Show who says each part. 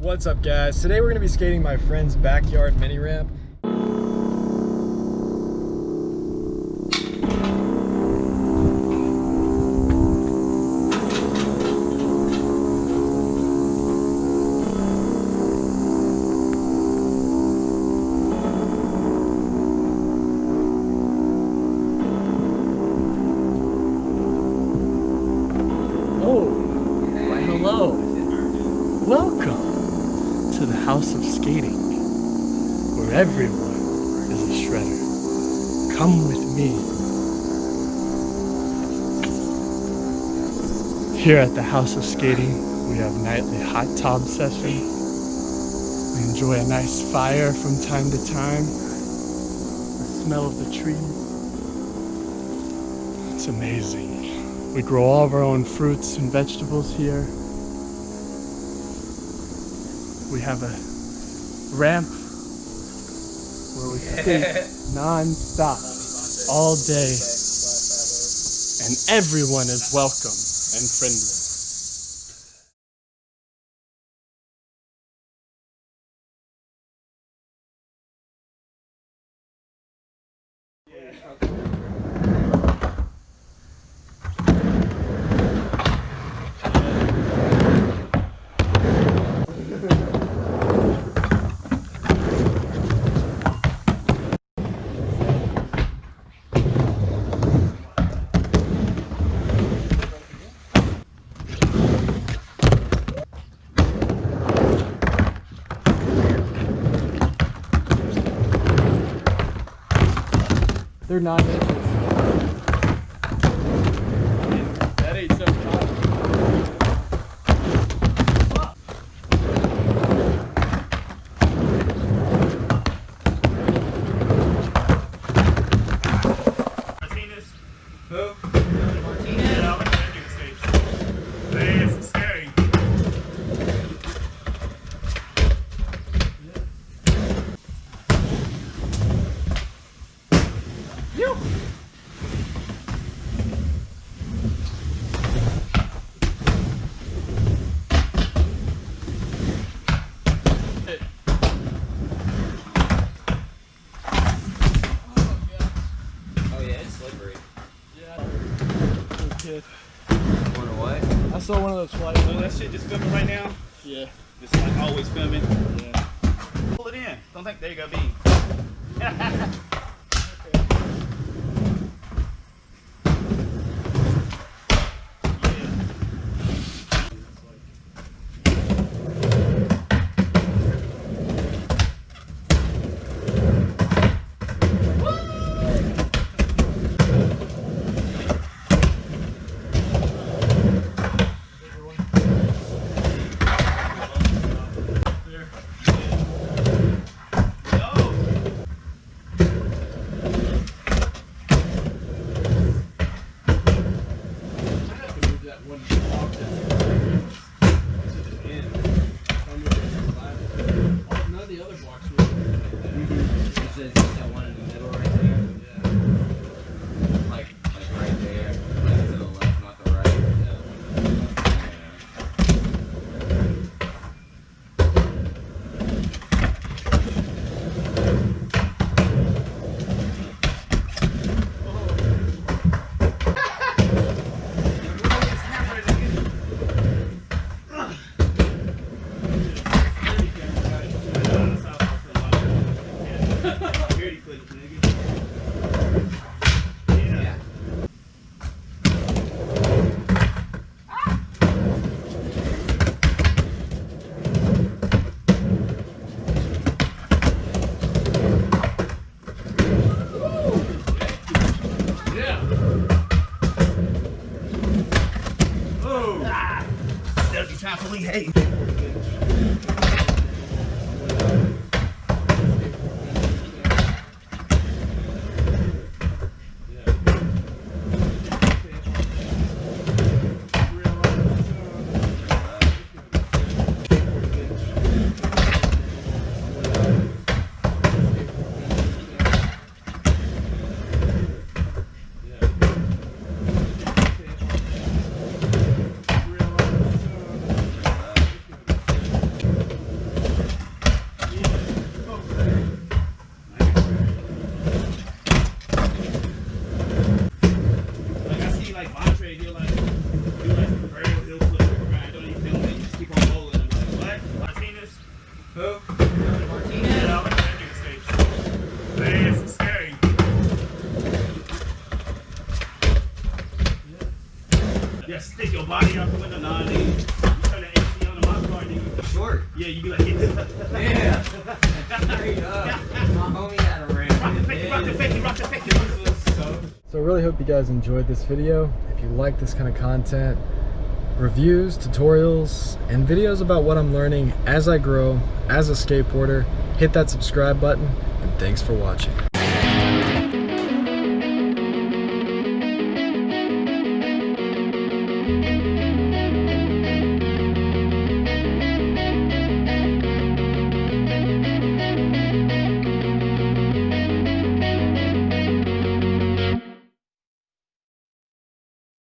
Speaker 1: What's up, guys? Today we're going to be skating my friend's backyard mini ramp.
Speaker 2: Hello, welcome to the House of Skating, where everyone is a shredder. Come with me. Here at the House of Skating, we have nightly hot tub sessions. We enjoy a nice fire from time to time. The smell of the trees. It's amazing. We grow all of our own fruits and vegetables here. We have a ramp where we skate non-stop all day, and everyone is welcome and friendly. They're 9 inches. That ain't so hot.
Speaker 3: Martinez. Who? Martinez. Yeah, I'm gonna do the stage. It's scary.
Speaker 2: I saw one of those flights.
Speaker 3: So that shit just filming right now?
Speaker 2: Yeah.
Speaker 3: Just like always filming?
Speaker 2: Yeah.
Speaker 3: Pull it in. Don't think, there you go, B. Hey. Yeah, you be like, yeah.
Speaker 4: Straight up. My homie had a ramp.
Speaker 3: Rock the 50.
Speaker 1: So I really hope you guys enjoyed this video. If you like this kind of content, reviews, tutorials, and videos about what I'm learning as I grow as a skateboarder, hit that subscribe button, and thanks for watching.